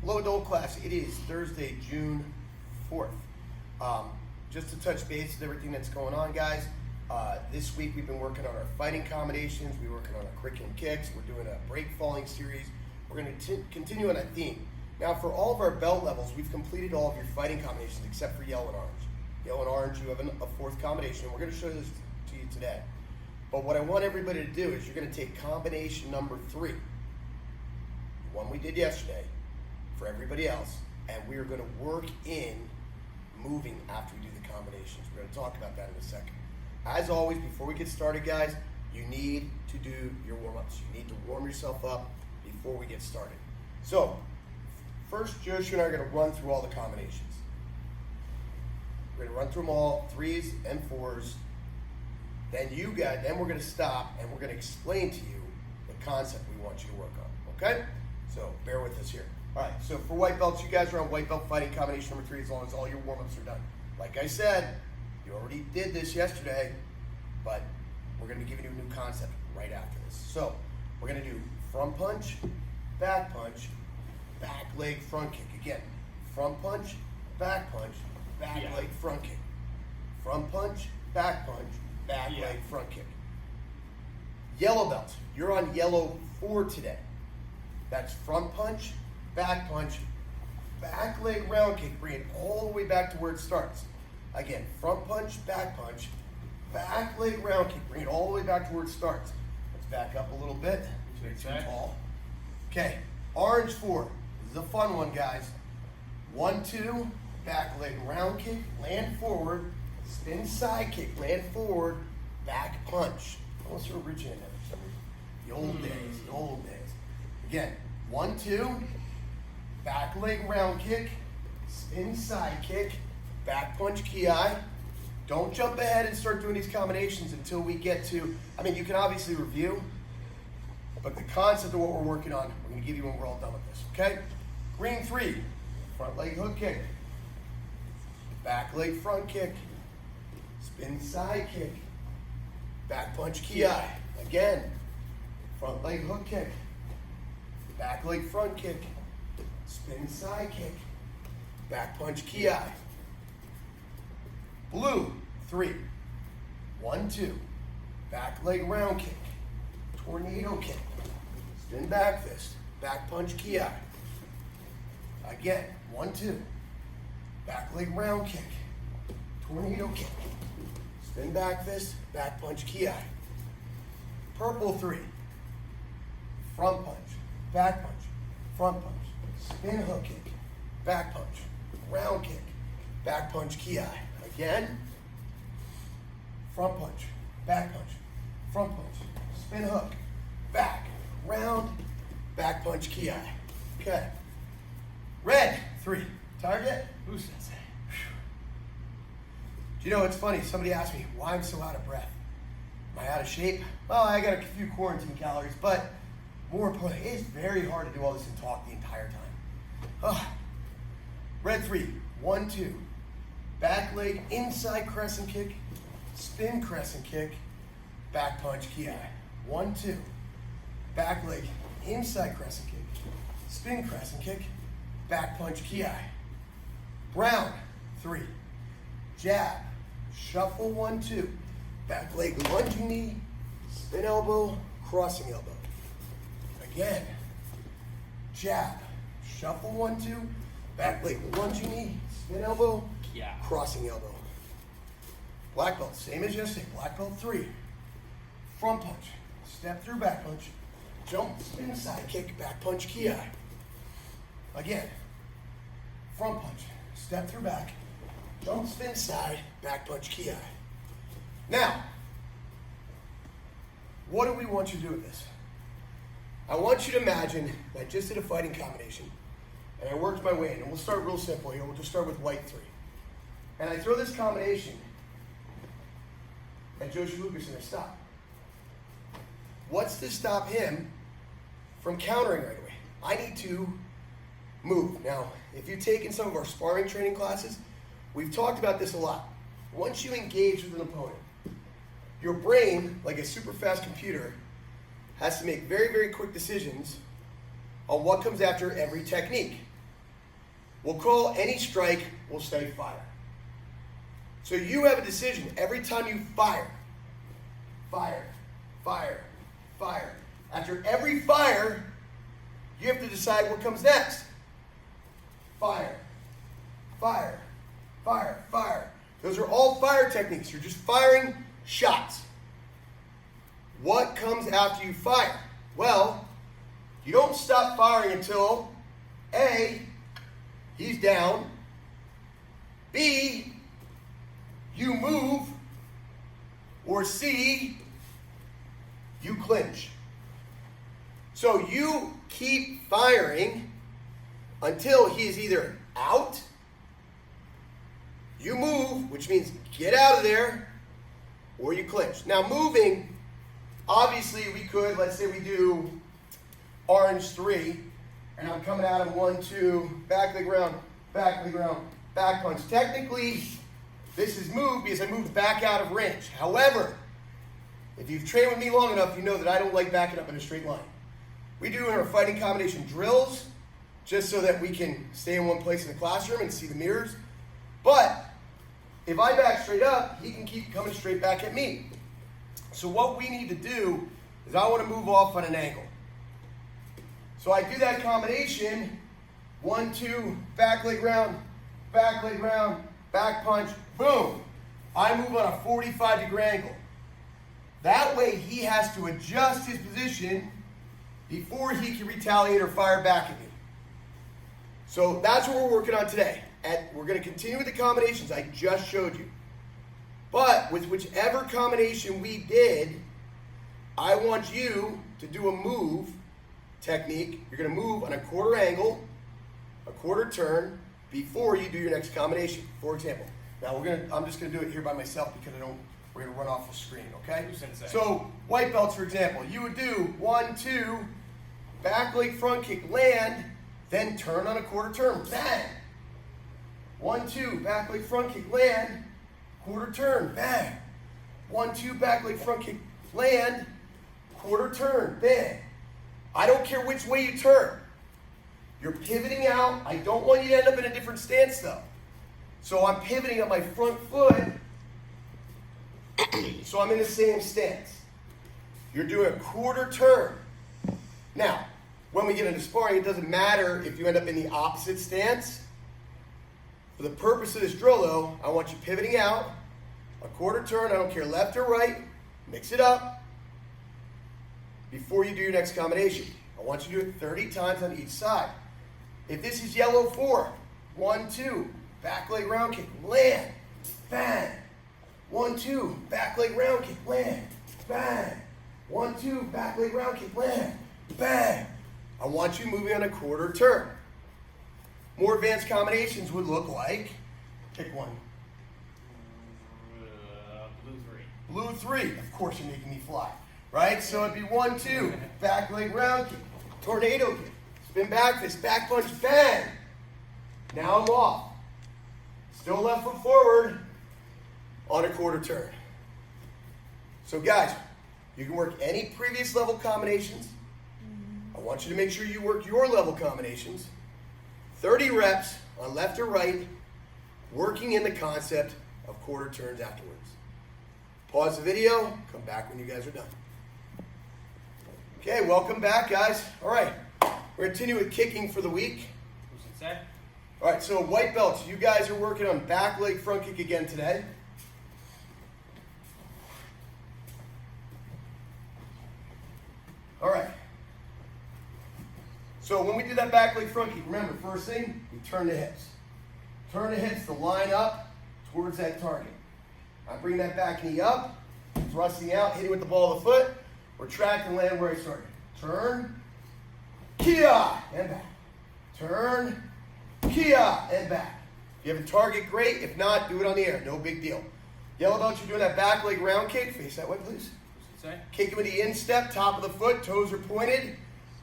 Hello, adult class. It is Thursday, June 4th. Just to touch base with everything that's going on, guys. This week we've been working on our fighting combinations. We're working on our curriculum kicks. We're doing a break falling series. We're going to continue on that theme. Now, for all of our belt levels, we've completed all of your fighting combinations except for yellow and orange. Yellow and orange, you have a fourth combination. We're going to show this to you today. But what I want everybody to do is you're going to take combination number 3, the one we did yesterday, for everybody else, and we are going to work in moving after we do the combinations. We're going to talk about that in a second. As always, before we get started, guys, you need to do your warm-ups. You need to warm yourself up before we get started. So, first, Joshua and I are going to run through all the combinations. We're going to run through them all, 3s and 4s. Then we're going to stop and we're going to explain to you the concept we want you to work on, okay? So, bear with us here. All right, so for white belts, you guys are on white belt fighting combination number 3 as long as all your warm-ups are done. Like I said, you already did this yesterday, but we're going to give you a new concept right after this. So we're going to do front punch, back leg, front kick. Again, front punch, back leg, front kick. Front punch, back leg, front kick. Yellow belt, you're on yellow 4 today. That's front punch, back leg, round kick. Bring it all the way back to where it starts. Again, front punch, back leg, round kick. Bring it all the way back to where it starts. Let's back up a little bit. It's too tall. Okay, orange 4. This is a fun one, guys. 1, 2, back leg, round kick, land forward, spin side kick, land forward, back punch. Almost originated for some reason. The old days. Again, 1, 2, back leg, round kick, spin side kick, back punch, ki. Don't jump ahead and start doing these combinations until we get to, you can obviously review, but the concept of what we're working on, we're going to give you when we're all done with this, okay? Green 3, front leg hook kick, back leg front kick, spin side kick, back punch, ki. Again, front leg hook kick, back leg front kick, spin side kick, back punch, ki. Blue 3, 1, 2, back leg round kick, tornado kick, spin back fist, back punch, ki. Again, 1, 2, back leg round kick, tornado kick, spin back fist, back punch, ki. Purple 3, front punch, back punch, front punch, spin hook kick, back punch, round kick, back punch, ki. Again, front punch, back punch, front punch, spin hook, back, round, back punch, ki. Okay. Red 3, target. Ooh, sensei. Do you know, it's funny, somebody asked me why I'm so out of breath. Am I out of shape? Well, I got a few quarantine calories, but more importantly, it's very hard to do all this and talk the entire time. Red 3, 1, 2, back leg, inside crescent kick, spin crescent kick, back punch, ki. 1, 2, back leg, inside crescent kick, spin crescent kick, back punch, ki. Brown 3, jab, shuffle 1, 2, back leg, lunging knee, spin elbow, crossing elbow. Again, jab, shuffle 1, 2, back leg, lunging knee, spin elbow, crossing elbow. Black belt, same as yesterday. Black belt 3, front punch, step through back punch, jump, spin side kick, back punch, ki. Again, front punch, step through back, jump, spin side, back punch, ki. Now, what do we want you to do with this? I want you to imagine that I just did a fighting combination, and I worked my way in, and we'll start real simple here. We'll just start with white 3. And I throw this combination at Joshua Lucas and I stop. What's to stop him from countering right away? I need to move. Now, if you've taken some of our sparring training classes, we've talked about this a lot. Once you engage with an opponent, your brain, like a super fast computer, has to make very, very quick decisions on what comes after every technique. We'll call any strike, we'll say fire. So you have a decision every time you fire. Fire, fire, fire. After every fire, you have to decide what comes next. Fire, fire, fire, fire. Those are all fire techniques. You're just firing shots. What comes after you fire? Well, you don't stop firing until A, he's down, B, you move, or C, you clinch. So you keep firing until he is either out, you move, which means get out of there, or you clinch. Now moving, obviously we could, let's say we do orange 3, and I'm coming at him 1, 2, back leg round, back leg round, back punch. Technically, this is moved because I moved back out of range. However, if you've trained with me long enough, you know that I don't like backing up in a straight line. We do in our fighting combination drills, just so that we can stay in one place in the classroom and see the mirrors. But if I back straight up, he can keep coming straight back at me. So what we need to do is I want to move off on an angle. So I do that combination, 1, 2, back leg round, back punch, boom. I move on a 45-degree angle. That way he has to adjust his position before he can retaliate or fire back at me. So that's what we're working on today. And we're going to continue with the combinations I just showed you. But with whichever combination we did, I want you to do a move technique. You're going to move on a quarter angle, a quarter turn, before you do your next combination. For example, now I'm just going to do it here by myself because we're going to run off the screen, okay? So white belts, for example, you would do 1, 2, back leg front kick, land, then turn on a quarter turn, bang. 1, 2, back leg front kick, land, quarter turn, bang. 1, 2, back leg front kick, land, quarter turn, bang. I don't care which way you turn. You're pivoting out. I don't want you to end up in a different stance though. So I'm pivoting on my front foot, so I'm in the same stance. You're doing a quarter turn. Now, when we get into sparring, it doesn't matter if you end up in the opposite stance. For the purpose of this drill though, I want you pivoting out, a quarter turn, I don't care left or right, mix it up before you do your next combination. I want you to do it 30 times on each side. If this is yellow 4, 1, 2, back leg round kick, land, bang. 1, 2, back leg round kick, land, bang. 1, 2, back leg round kick, land, bang. I want you moving on a quarter turn. More advanced combinations would look like, pick one. Blue 3. Blue 3, of course you're making me fly, right? So it'd be 1, 2, back leg round kick, tornado kick, spin back fist, back punch, bang. Now I'm off. Still left foot forward on a quarter turn. So guys, you can work any previous level combinations. I want you to make sure you work your level combinations. 30 reps on left or right, working in the concept of quarter turns afterwards. Pause the video, come back when you guys are done. Okay, welcome back, guys. All right, we're continuing with kicking for the week. All right, so white belts, you guys are working on back leg front kick again today. All right. So when we do that back leg front kick, remember, first thing, we turn the hips. Turn the hips to line up towards that target. I bring that back knee up, thrusting out, hitting with the ball of the foot, or track and land where I started. Turn, kia, and back. Turn, kia, and back. If you have a target, great. If not, do it on the air. No big deal. Yellow belt, you're doing that back leg round kick. Face that way, please. Kick with the instep, top of the foot, toes are pointed.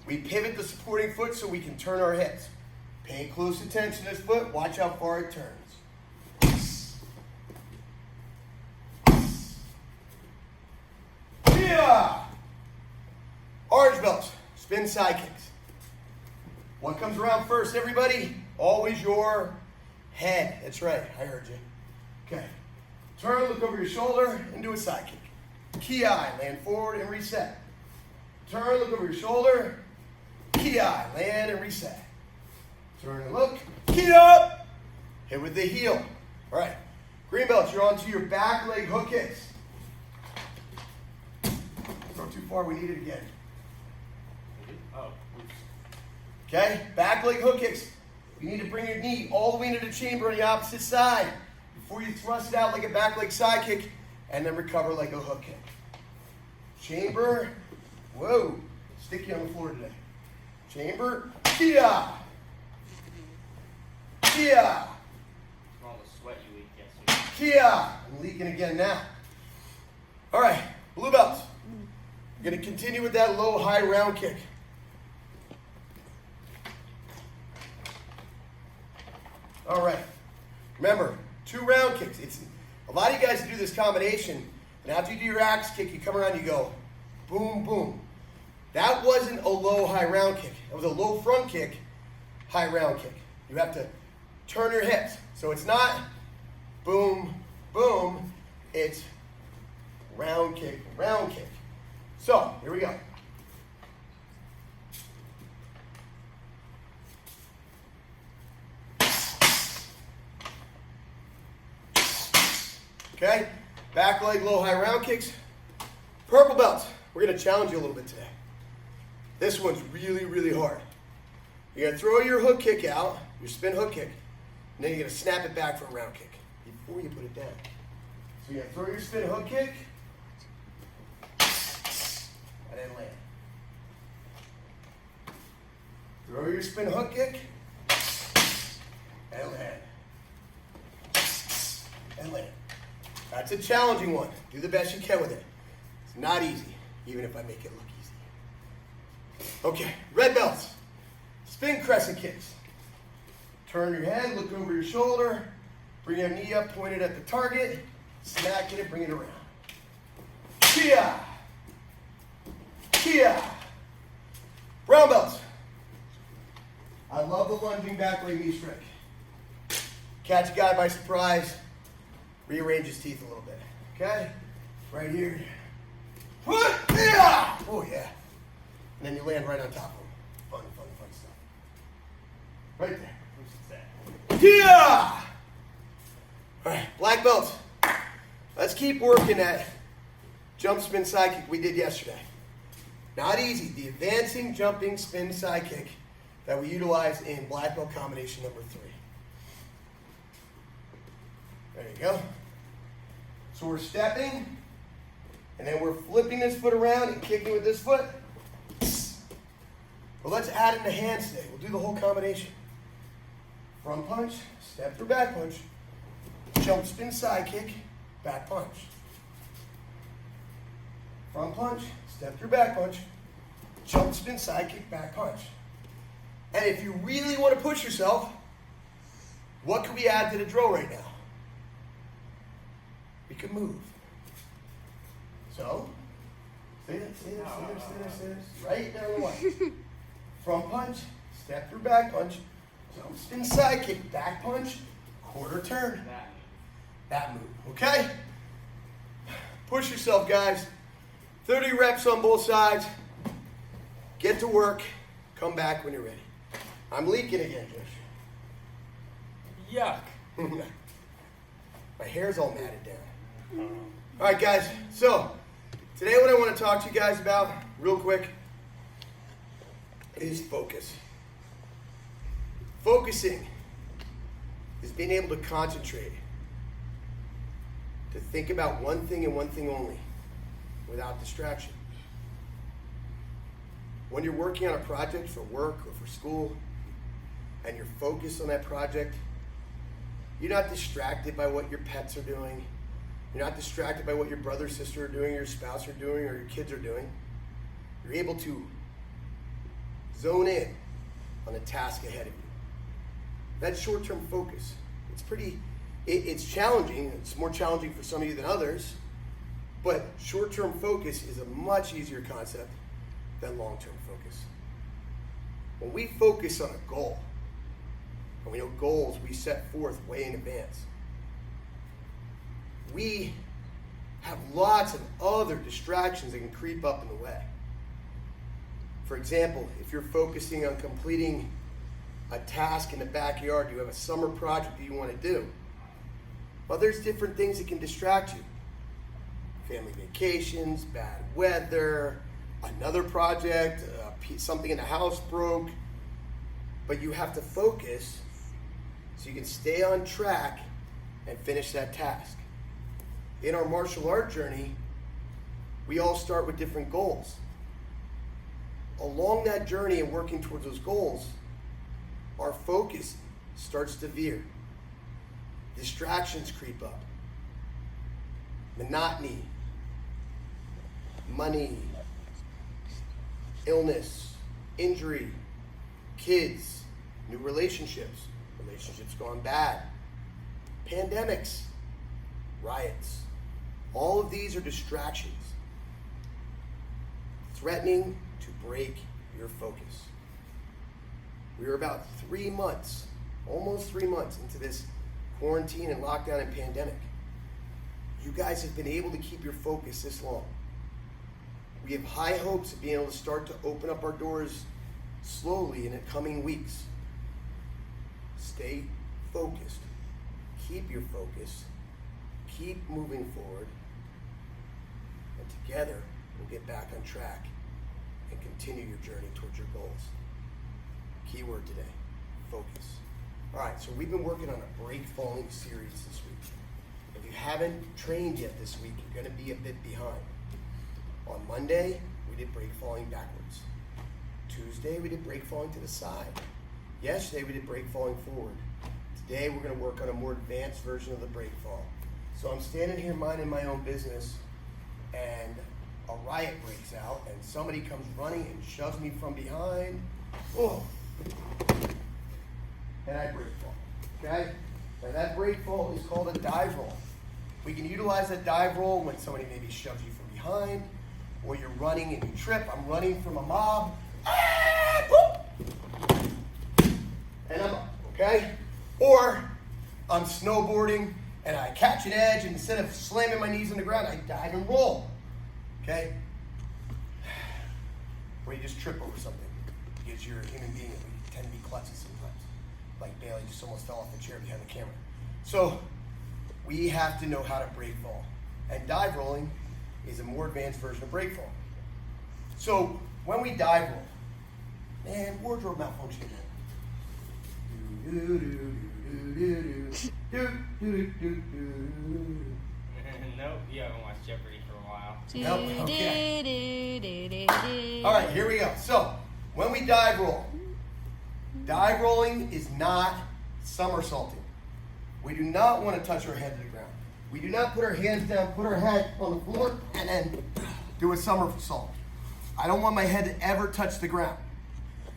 We pivot the supporting foot so we can turn our hips. Pay close attention to this foot. Watch how far it turns. Yeah. Orange belts, spin side kicks. What comes around first, everybody? Always your head. That's right, I heard you. Okay. Turn, look over your shoulder, and do a side kick. Ki, land forward and reset. Turn, look over your shoulder. Ki, land and reset. Turn and look. Ki up. Hit with the heel. All right. Green belts, you're onto your back leg hook kicks. Throw too far, we need it again. Oh, oops. Okay, back leg hook kicks. You need to bring your knee all the way into the chamber on the opposite side before you thrust it out like a back leg side kick and then recover like a hook kick. Chamber, whoa, sticky on the floor today. Chamber, kia, kia, All the sweat you leaked yesterday. kia. I'm leaking again now. All right, blue belts. We're going to continue with that low, high round kick. All right. Remember, 2 round kicks. It's a lot of you guys do this combination, and after you do your axe kick, you come around, you go boom, boom. That wasn't a low, high round kick. It was a low front kick, high round kick. You have to turn your hips. So it's not boom, boom. It's round kick, round kick. So, here we go. Okay, back leg, low, high round kicks. Purple belts, we're gonna challenge you a little bit today. This one's really, really hard. You're gonna throw your hook kick out, your spin hook kick, and then you're gonna snap it back for a round kick before you put it down. So you're gonna throw your spin hook kick, and then land. Throw your spin hook kick, and land. And land. That's a challenging one. Do the best you can with it. It's not easy, even if I make it look easy. Okay, red belts. Spin crescent kicks. Turn your head, look over your shoulder, bring your knee up, point it at the target, smack it, bring it around. Kia. Kia. Brown belts. I love the lunging back leg knee strike. Catch a guy by surprise. Rearrange his teeth a little bit. Okay? Right here. Oh, yeah. And then you land right on top of him. Fun stuff. Right there. Who's that? Yeah! All right, black belts. Let's keep working that jump spin side kick we did yesterday. Not easy. The advancing jumping spin side kick that we utilize in black belt combination number 3. There you go. So we're stepping, and then we're flipping this foot around and kicking with this foot. Well, let's add in the hands today. We'll do the whole combination. Front punch, step through back punch, jump spin side kick, back punch. Front punch, step through back punch, jump spin side kick, back punch. And if you really want to push yourself, what can we add to the drill right now? We can move. So, stay there. Right down the line. Front punch, step through back punch, jump spin side kick, back punch, quarter turn. That move, okay? Push yourself, guys. 30 reps on both sides. Get to work. Come back when you're ready. I'm leaking again, Josh. Yuck. My hair's all matted down. All right, guys. So, today what I want to talk to you guys about, real quick, is focus. Focusing is being able to concentrate, to think about one thing and one thing only, without distraction. When you're working on a project for work or for school, and you're focused on that project, you're not distracted by what your pets are doing. You're not distracted by what your brother, sister are doing, your spouse are doing, or your kids are doing. You're able to zone in on a task ahead of you. That's short-term focus. It's challenging. It's more challenging for some of you than others, but short-term focus is a much easier concept than long-term focus. When we focus on a goal, and we know goals we set forth way in advance, we have lots of other distractions that can creep up in the way. For example, if you're focusing on completing a task in the backyard, you have a summer project that you want to do, well, there's different things that can distract you. Family vacations, bad weather, another project, something in the house broke. But you have to focus so you can stay on track and finish that task. In our martial art journey, we all start with different goals. Along that journey and working towards those goals, our focus starts to veer. Distractions creep up. Monotony, money, illness, injury, kids, new relationships gone bad, pandemics, riots. All of these are distractions threatening to break your focus. We are about 3 months, almost 3 months into this quarantine and lockdown and pandemic. You guys have been able to keep your focus this long. We have high hopes of being able to start to open up our doors slowly in the coming weeks. Stay focused. Keep your focus. Keep moving forward. And together, we'll get back on track and continue your journey towards your goals. Keyword today, focus. All right, so we've been working on a break falling series this week. If you haven't trained yet this week, you're going to be a bit behind. On Monday, we did break falling backwards. Tuesday, we did break falling to the side. Yesterday, we did break falling forward. Today, we're going to work on a more advanced version of the break fall. So I'm standing here minding my own business, and a riot breaks out, and somebody comes running and shoves me from behind. Oh! And I break fall, okay? And that break fall is called a dive roll. We can utilize that dive roll when somebody maybe shoves you from behind, or you're running and you trip. I'm running from a mob. And I'm up, okay? Or I'm snowboarding and I catch an edge, and instead of slamming my knees on the ground, I dive and roll, okay? Or you just trip over something because you're a human being and we tend to be klutzy sometimes. Like Bailey just almost fell off the chair behind the camera. So we have to know how to break fall. And dive rolling is a more advanced version of break fall. So when we dive roll, man, wardrobe malfunction again. Nope, you haven't watched Jeopardy for a while. Nope, okay. All right, here we go. So when we dive roll, dive rolling is not somersaulting. We do not want to touch our head to the ground. We do not put our hands down, put our head on the floor, and then do a somersault. I don't want my head to ever touch the ground.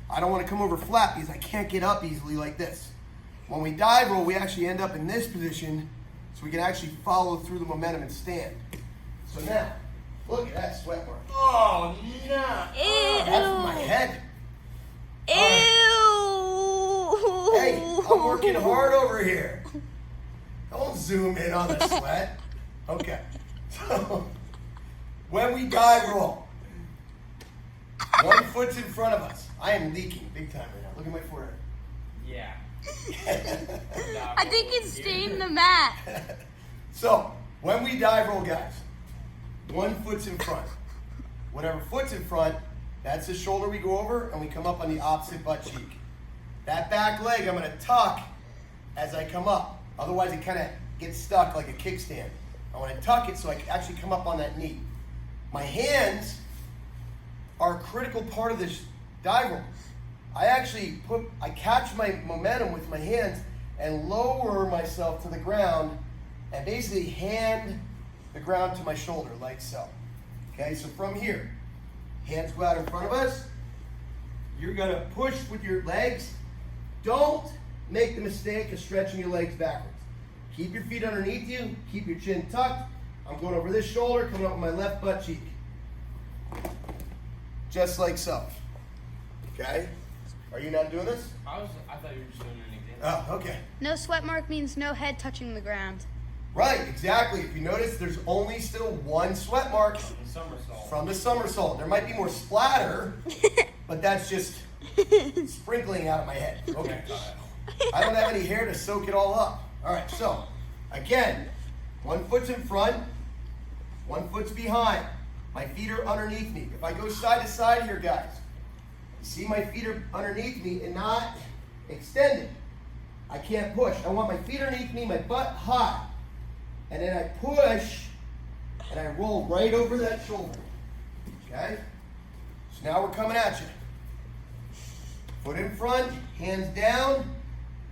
I don't want to come over flat because I can't get up easily like this. When we dive roll, we actually end up in this position so we can actually follow through the momentum and stand. So now, look at that sweat mark. Oh, no. That's from my head. Ew. Hey, I'm working hard over here. Don't zoom in on the sweat. Okay. So, when we dive roll, one foot's in front of us. I am leaking big time right now. Look at my forehead. Yeah. I think it's stained the mat. So, when we dive roll, guys, one foot's in front. Whatever foot's in front, that's the shoulder we go over, and we come up on the opposite butt cheek. That back leg, I'm going to tuck as I come up. Otherwise, it kind of gets stuck like a kickstand. I want to tuck it so I can actually come up on that knee. My hands are a critical part of this dive roll. I catch my momentum with my hands and lower myself to the ground and basically hand the ground to my shoulder like so. Okay, so from here, hands go out in front of us. You're gonna push with your legs. Don't make the mistake of stretching your legs backwards. Keep your feet underneath you, keep your chin tucked. I'm going over this shoulder, coming up with my left butt cheek. Just like so. Okay? Are you not doing this? I thought you were just doing an example. Oh, okay. No sweat mark means no head touching the ground. Right, exactly. If you notice, there's only still one sweat mark And somersault. from the somersault. There might be more splatter, but that's just sprinkling out of my head. Okay. I don't have any hair to soak it all up. All right, so again, one foot's in front, one foot's behind. My feet are underneath me. If I go side to side here, guys, you see my feet are underneath me and not extended. I can't push. I want my feet underneath me, my butt high. And then I push, and I roll right over that shoulder. Okay? So now we're coming at you. Foot in front, hands down.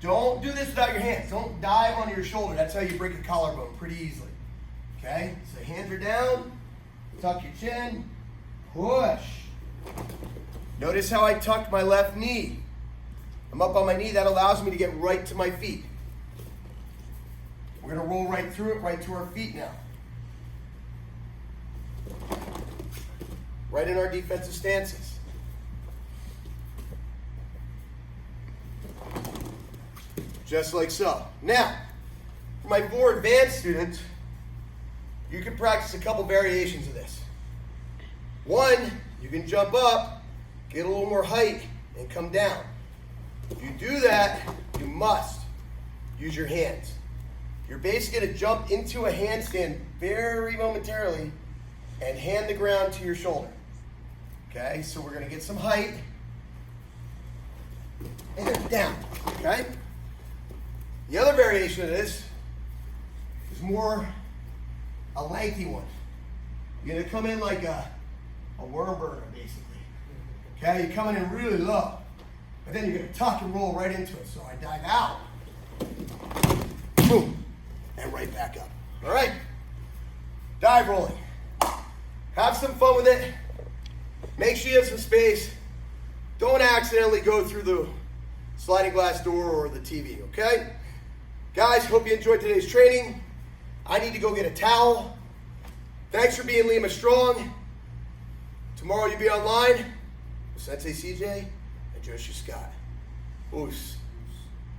Don't do this without your hands. Don't dive onto your shoulder. That's how you break a collarbone pretty easily. Okay? So hands are down. Tuck your chin. Push. Notice how I tucked my left knee. I'm up on my knee. That allows me to get right to my feet. We're going to roll right through it, right to our feet now. Right in our defensive stances. Just like so. Now, for my more advanced students, you can practice a couple variations of this. One, you can jump up, get a little more height, and come down. If you do that, you must use your hands. You're basically going to jump into a handstand very momentarily and hand the ground to your shoulder. Okay, so we're going to get some height and then down. Okay? The other variation of this is more a lengthy one. You're going to come in like a worm burner, basically. Okay, you're coming in really low, but then you're going to tuck and roll right into it. So I dive out, boom, and right back up. All right? Dive rolling. Have some fun with it. Make sure you have some space. Don't accidentally go through the sliding glass door or the TV, okay? Guys, hope you enjoyed today's training. I need to go get a towel. Thanks for being Lima Strong. Tomorrow you'll be online with Sensei CJ and Joshua Scott. Oos.